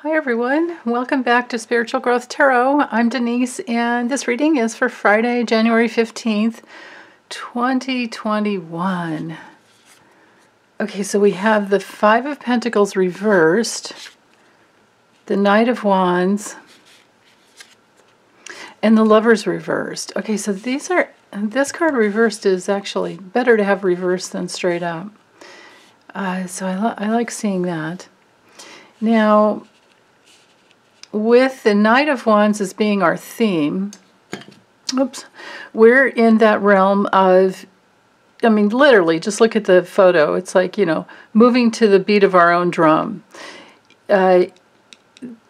Hi everyone, welcome back to Spiritual Growth Tarot. I'm Denise and this reading is for Friday, January 15th, 2021. Okay, so we have the Five of Pentacles reversed, the Knight of Wands, and the Lovers reversed. Okay, so this card reversed is actually better to have reversed than straight up. So I like seeing that. Now, with the Knight of Wands as being our theme, we're in that realm of, I mean, literally, just look at the photo. It's like, moving to the beat of our own drum. The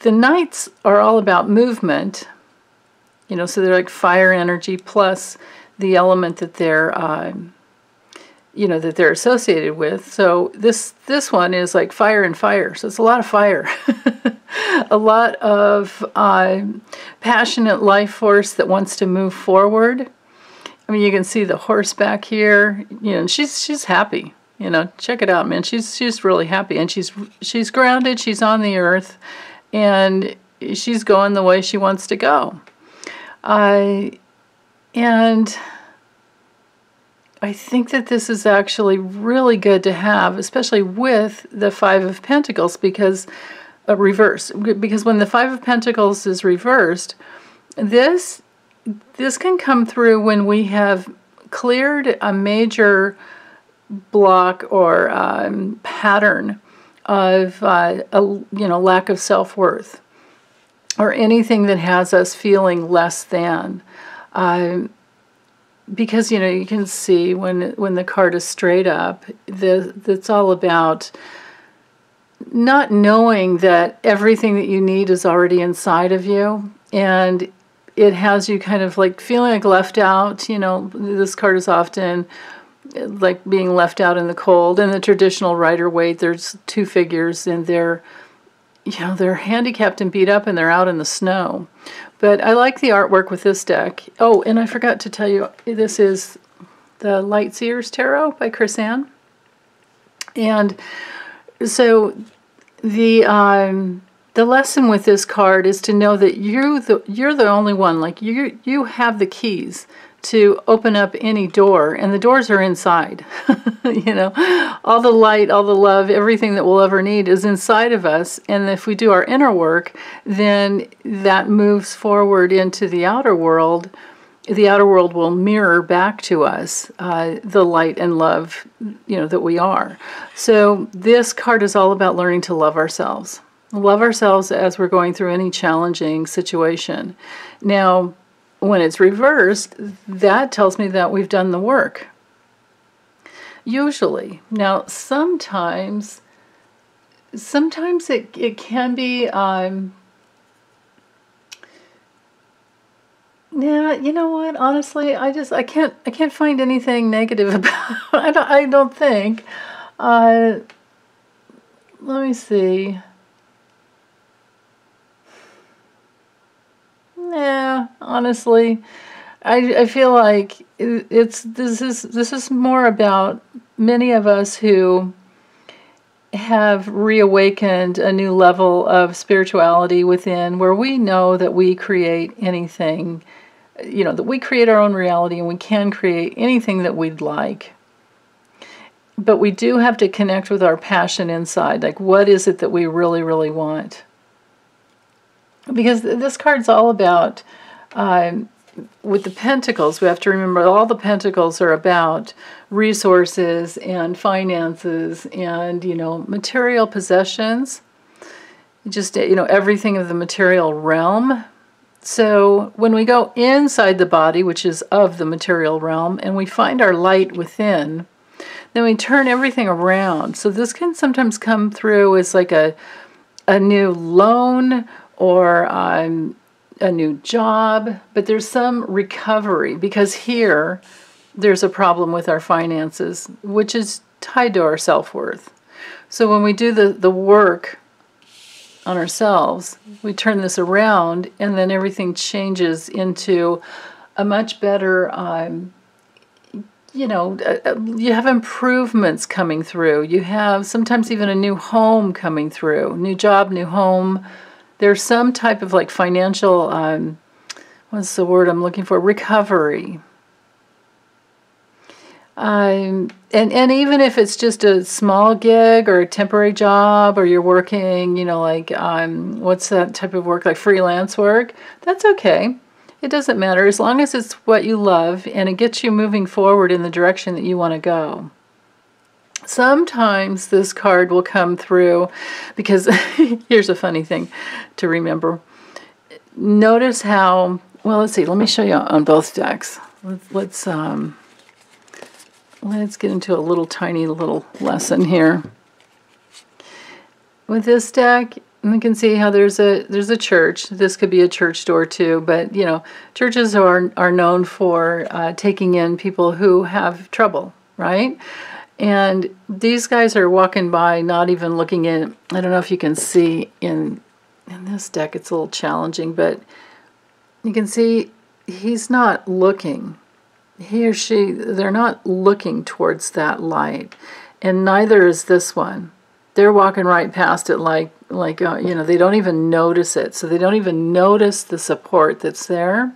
Knights are all about movement, so they're like fire energy plus the element that they're, that they're associated with. So this one is like fire and fire. So it's a lot of fire. A lot of passionate life force that wants to move forward. I mean, you can see the horse back here. She's happy. Check it out, man. She's really happy, and she's grounded. She's on the earth, and she's going the way she wants to go. And I think that this is actually really good to have, especially with the Five of Pentacles, because reverse. Because when the Five of Pentacles is reversed, this can come through when we have cleared a major block or pattern of lack of self-worth, or anything that has us feeling less than. Because you can see when the card is straight up, it's all about not knowing that everything that you need is already inside of you, and it has you kind of like feeling like left out. This card is often like being left out in the cold. In the traditional Rider-Waite, there's two figures, and they're handicapped and beat up, and they're out in the snow. But I like the artwork with this deck. Oh, and I forgot to tell you, this is the Light Seers Tarot by Chris Ann. And so the lesson with this card is to know that you're the only one. Like you have the keys to open up any door, and the doors are inside. All the light, all the love, everything that we'll ever need is inside of us. And if we do our inner work, then that moves forward into the outer world. The outer world will mirror back to us the light and love, that we are. So this card is all about learning to love ourselves. Love ourselves as we're going through any challenging situation. Now, when it's reversed, that tells me that we've done the work. Usually. Now, sometimes it can be... Yeah, you know what? Honestly, I can't find anything negative about it. I don't think. Let me see. Yeah, honestly, I feel like this is more about many of us who have reawakened a new level of spirituality within, where we know that we create anything. That we create our own reality, and we can create anything that we'd like. But we do have to connect with our passion inside. Like, what is it that we really, really want? Because this card's all about, with the Pentacles, we have to remember all the Pentacles are about resources and finances and, material possessions. Just, everything of the material realm. So when we go inside the body, which is of the material realm, and we find our light within, then we turn everything around. So this can sometimes come through as like a new loan or a new job, but there's some recovery, because here there's a problem with our finances, which is tied to our self-worth. So when we do the work on ourselves, we turn this around, and then everything changes into a much better you have improvements coming through. You have sometimes even a new home coming through, new job, new home. There's some type of like financial, what's the word I'm looking for? Recovery. And even if it's just a small gig or a temporary job, or you're working, like, what's that type of work, like freelance work, that's okay. It doesn't matter as long as it's what you love and it gets you moving forward in the direction that you want to go. Sometimes this card will come through because here's a funny thing to remember. Notice how, well, let's see, let me show you on both decks. Let's get into a little tiny little lesson here. With this deck, you can see how there's a church. This could be a church door too, but churches are known for taking in people who have trouble, right? And these guys are walking by, not even looking in. I don't know if you can see in this deck, it's a little challenging, but you can see he's not looking. He or she, they're not looking towards that light, and neither is this one. They're walking right past it like they don't even notice it. So they don't even notice the support that's there.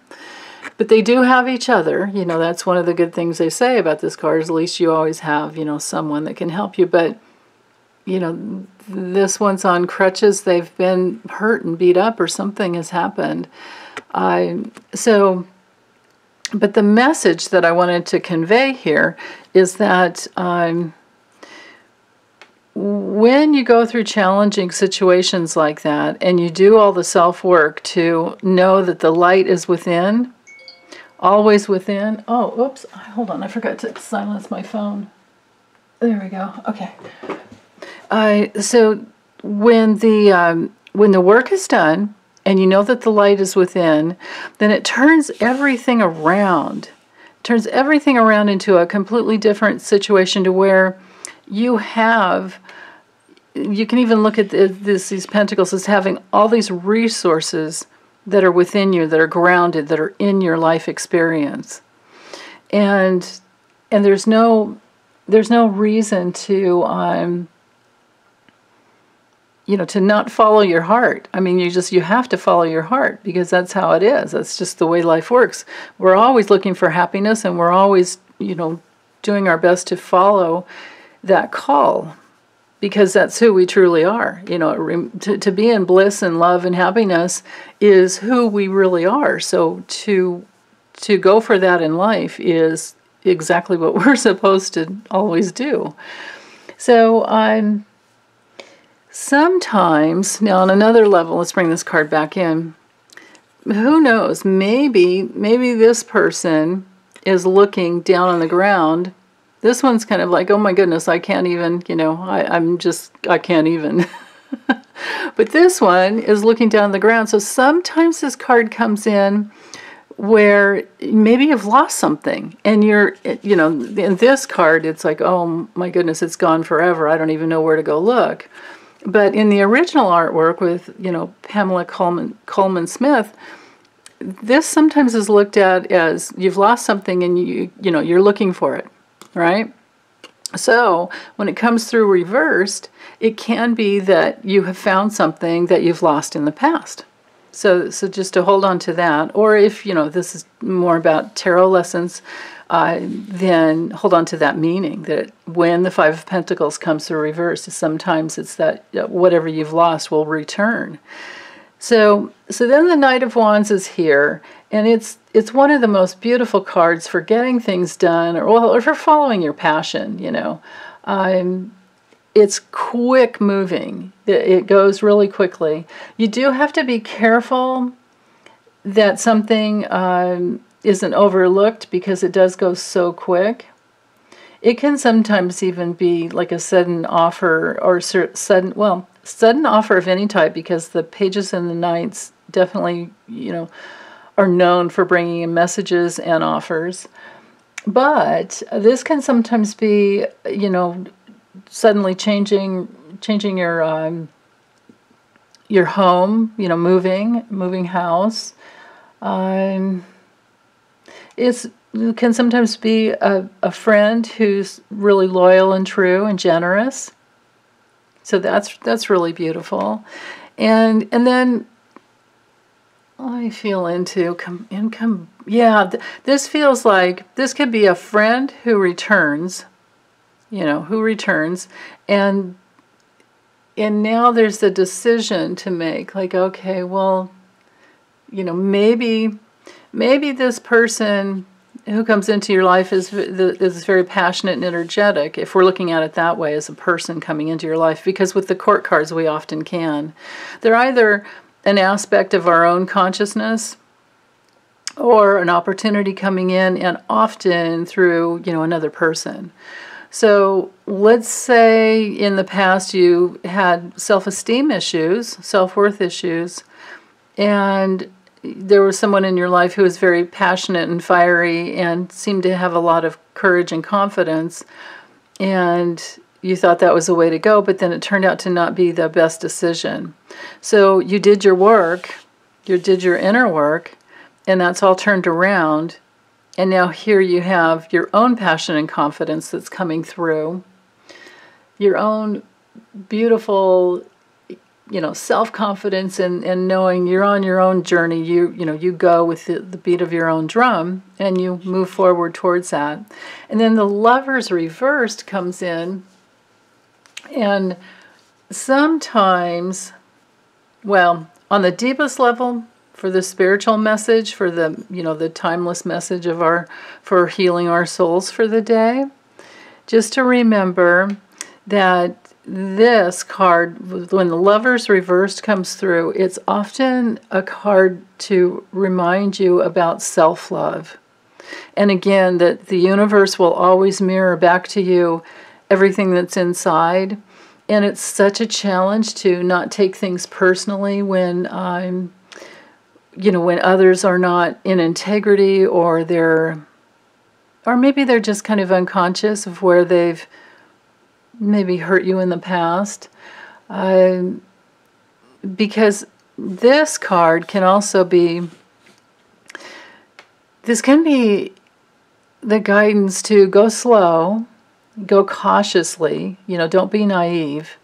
But they do have each other. That's one of the good things they say about this card, is at least you always have, someone that can help you. But, this one's on crutches. They've been hurt and beat up, or something has happened. But the message that I wanted to convey here is that when you go through challenging situations like that, and you do all the self-work to know that the light is within, always within. Oh, oops, hold on, I forgot to silence my phone. There we go, okay. So when the work is done, and you know that the light is within, then it turns everything around. Turns everything around into a completely different situation, to where you can even look at these pentacles as having all these resources that are within you, that are grounded, that are in your life experience. And there's no reason to to not follow your heart. I mean, you have to follow your heart, because that's how it is. That's just the way life works. We're always looking for happiness, and we're always, doing our best to follow that call, because that's who we truly are. To be in bliss and love and happiness is who we really are. So to go for that in life is exactly what we're supposed to always do. So sometimes, now on another level, let's bring this card back in. Who knows? Maybe this person is looking down on the ground. This one's kind of like, oh my goodness, I can't even, I can't even. But this one is looking down on the ground. So sometimes this card comes in where maybe you've lost something, and you're, in this card, it's like, oh my goodness, it's gone forever. I don't even know where to go look. But in the original artwork with, Pamela Coleman Smith, this sometimes is looked at as you've lost something, and you're looking for it. Right? So when it comes through reversed, it can be that you have found something that you've lost in the past. So just to hold on to that, or if this is more about tarot lessons, then hold on to that meaning, that when the Five of Pentacles comes through reversed, sometimes it's that whatever you've lost will return. So then the Knight of Wands is here, and it's one of the most beautiful cards for getting things done, or for following your passion. It's quick moving. It goes really quickly. You do have to be careful that something isn't overlooked, because it does go so quick. It can sometimes even be like a sudden offer, or sudden offer of any type, because the pages and the knights definitely, are known for bringing in messages and offers. But this can sometimes be, suddenly changing your home, moving house. can sometimes be a friend who's really loyal and true and generous. So that's really beautiful. And then I feel into income. Yeah, this feels like this could be a friend who returns, and now there's a decision to make. Like, okay, well, maybe this person who comes into your life is very passionate and energetic, if we're looking at it that way, as a person coming into your life, because with the court cards we often can. They're either an aspect of our own consciousness or an opportunity coming in, and often through, another person. So let's say in the past you had self-esteem issues, self-worth issues, and there was someone in your life who was very passionate and fiery and seemed to have a lot of courage and confidence, and you thought that was the way to go, but then it turned out to not be the best decision. So you did your work, you did your inner work, and that's all turned around, and now here you have your own passion and confidence that's coming through, your own beautiful self-confidence, and knowing you're on your own journey. You go with the beat of your own drum, and you move forward towards that. And then the Lovers reversed comes in, and sometimes, well, on the deepest level, for the spiritual message, for the timeless message for healing our souls for the day, just to remember that this card, when the Lovers reversed comes through, it's often a card to remind you about self-love. And again, that the universe will always mirror back to you everything that's inside. And it's such a challenge to not take things personally when when others are not in integrity, or maybe they're just kind of unconscious of where they've maybe hurt you in the past, because this card can also be, this can be the guidance to go slow, go cautiously, don't be naive,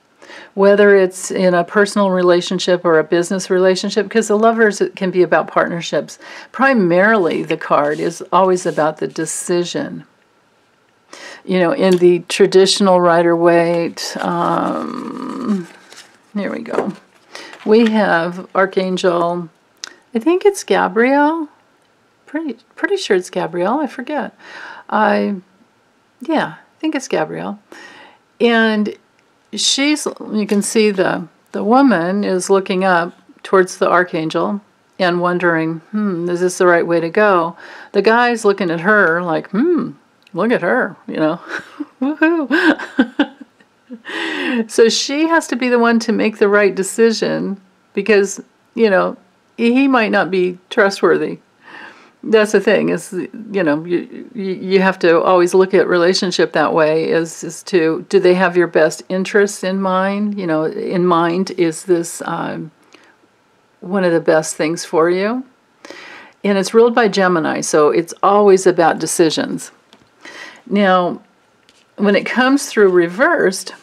whether it's in a personal relationship or a business relationship, because the Lovers, it can be about partnerships. Primarily, the card is always about the decision. In the traditional Rider-Waite, here we go. We have Archangel, I think it's Gabrielle. Pretty sure it's Gabrielle, I forget. I think it's Gabrielle. And you can see the woman is looking up towards the Archangel and wondering, is this the right way to go? The guy's looking at her like, look at her, woohoo. So she has to be the one to make the right decision, because, he might not be trustworthy. That's the thing, is, you have to always look at relationship that way, is to, do they have your best interests in mind? Is this one of the best things for you? And it's ruled by Gemini, so it's always about decisions. Now, when it comes through reversed,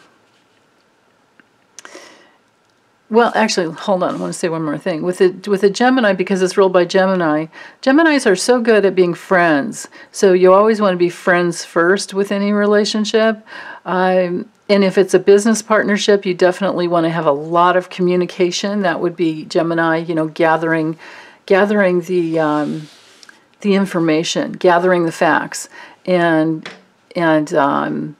well, actually, hold on, I want to say one more thing. With the Gemini, because it's ruled by Gemini, Geminis are so good at being friends. So you always want to be friends first with any relationship. And if it's a business partnership, you definitely want to have a lot of communication. That would be Gemini, gathering the information, gathering the facts, and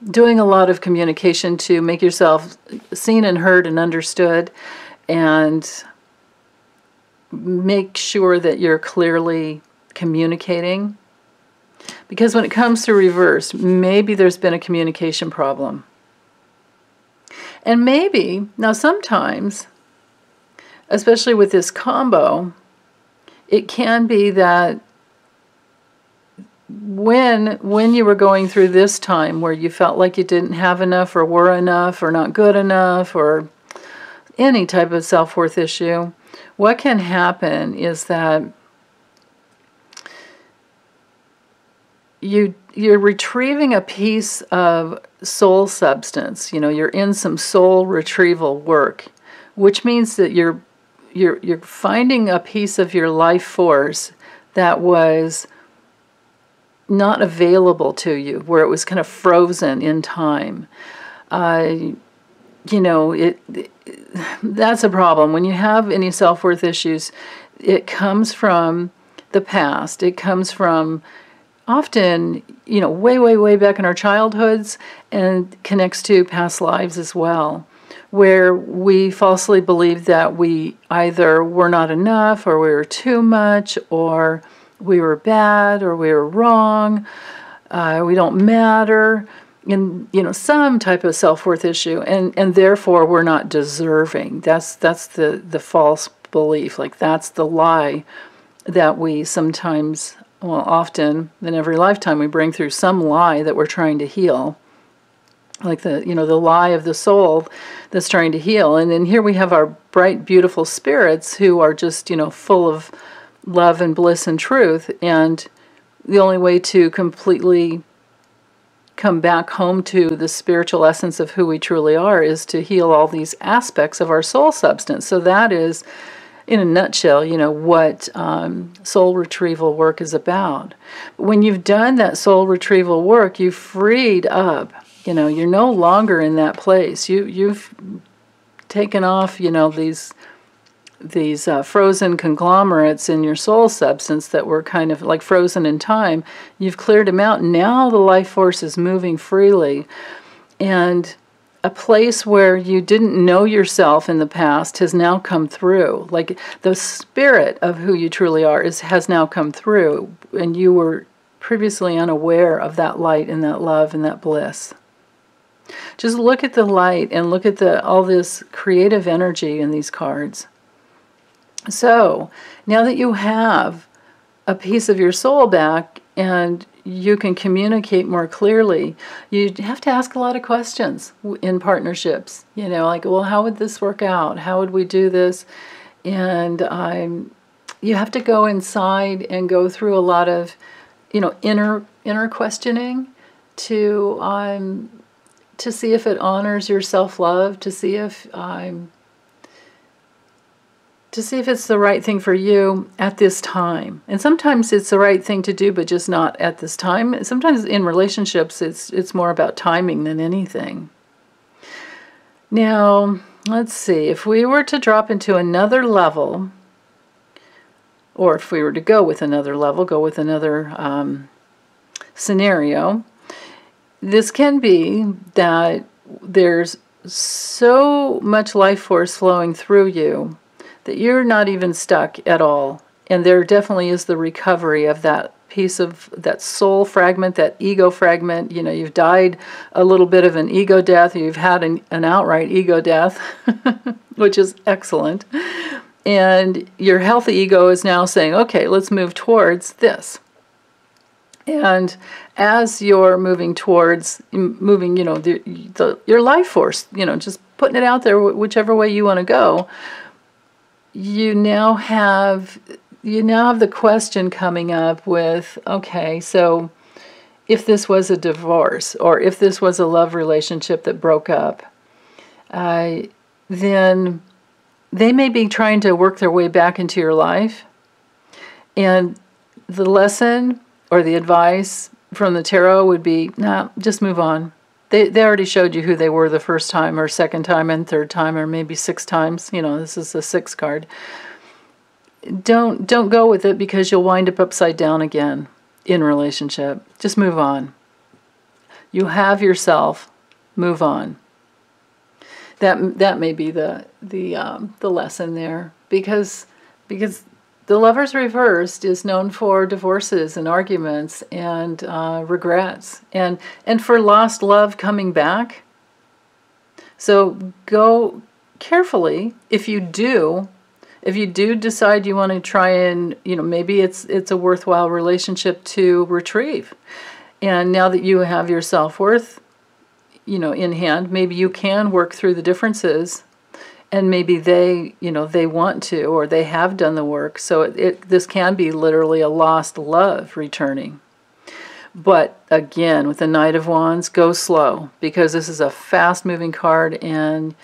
doing a lot of communication to make yourself seen and heard and understood, and make sure that you're clearly communicating. Because when it comes to reverse, maybe there's been a communication problem. And maybe, now sometimes, especially with this combo, it can be that when you were going through this time where you felt like you didn't have enough, or were enough, or not good enough, or any type of self-worth issue, what can happen is that you're retrieving a piece of soul substance. You're in some soul retrieval work, which means that you're finding a piece of your life force that was not available to you, where it was kind of frozen in time. That's a problem. When you have any self-worth issues, it comes from the past. It comes from often, way, way, way back in our childhoods, and connects to past lives as well, where we falsely believed that we either were not enough, or we were too much, or we were bad, or we were wrong, we don't matter, in some type of self-worth issue, and therefore we're not deserving. That's the false belief. Like, that's the lie that we sometimes, well, often in every lifetime, we bring through some lie that we're trying to heal, like the lie of the soul that's trying to heal. And then here we have our bright, beautiful spirits who are just full of love and bliss and truth, and the only way to completely come back home to the spiritual essence of who we truly are is to heal all these aspects of our soul substance. So that is, in a nutshell, what soul retrieval work is about. When you've done that soul retrieval work, you've freed up. You're no longer in that place. You've taken off, these frozen conglomerates in your soul substance that were kind of like frozen in time. You've cleared them out. Now the life force is moving freely. And a place where you didn't know yourself in the past has now come through. Like, the spirit of who you truly are has now come through, and you were previously unaware of that light and that love and that bliss. Just look at the light and look at all this creative energy in these cards. So, now that you have a piece of your soul back and you can communicate more clearly, you have to ask a lot of questions in partnerships. Like, well, how would this work out? How would we do this? And you have to go inside and go through a lot of, inner questioning to see if it honors your self-love, to see if it's the right thing for you at this time. And sometimes it's the right thing to do, but just not at this time. Sometimes in relationships, it's more about timing than anything. Now, let's see. If we were to drop into another level, or if we were to go with another level, go with another scenario, this can be that there's so much life force flowing through you that you're not even stuck at all. And there definitely is the recovery of that piece of that soul fragment, that ego fragment. You've died a little bit of an ego death, or you've had an outright ego death, which is excellent. And your healthy ego is now saying, okay, let's move towards this. And as you're moving towards, your life force, just putting it out there, whichever way you want to go, you now have the question coming up with, okay, so if this was a divorce, or if this was a love relationship that broke up, then they may be trying to work their way back into your life. And the lesson or the advice from the tarot would be, nah, just move on. They already showed you who they were the first time, or second time, and third time, or maybe 6 times. This is the 6th card. Don't go with it, because you'll wind up upside down again in relationship. Just move on. You have yourself. Move on. That may be the lesson there, because the Lovers reversed is known for divorces and arguments and regrets and for lost love coming back. So go carefully if you do decide you want to try and, maybe it's a worthwhile relationship to retrieve. And now that you have your self-worth, in hand, maybe you can work through the differences. And maybe they want to, or they have done the work. So this can be literally a lost love returning. But again, with the Knight of Wands, go slow, because this is a fast-moving card and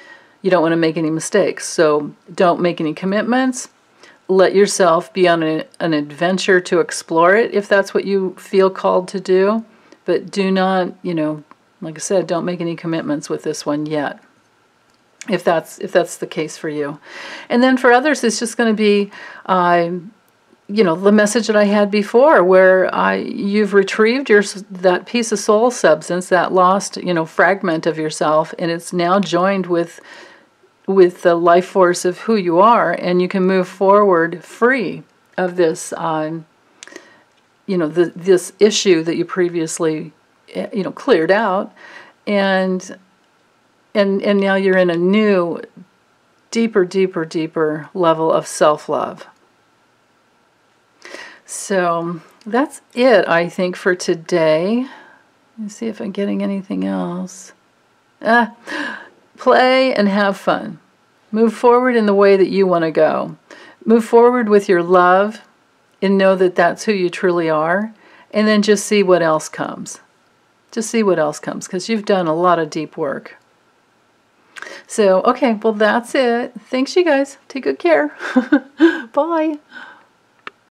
you don't want to make any mistakes. So don't make any commitments. Let yourself be on an adventure to explore it if that's what you feel called to do. But do not, like I said, don't make any commitments with this one yet, if that's the case for you. And then for others, it's just going to be the message that I had before, where you've retrieved that piece of soul substance, that lost, fragment of yourself, and it's now joined with the life force of who you are, and you can move forward free of this, this issue that you previously, cleared out, and now you're in a new, deeper level of self-love. So that's it, I think, for today. Let me see if I'm getting anything else. Play and have fun. Move forward in the way that you want to go. Move forward with your love and know that that's who you truly are. And then just see what else comes. Just see what else comes, because you've done a lot of deep work. So, okay, well, that's it. Thanks, you guys. Take good care. Bye.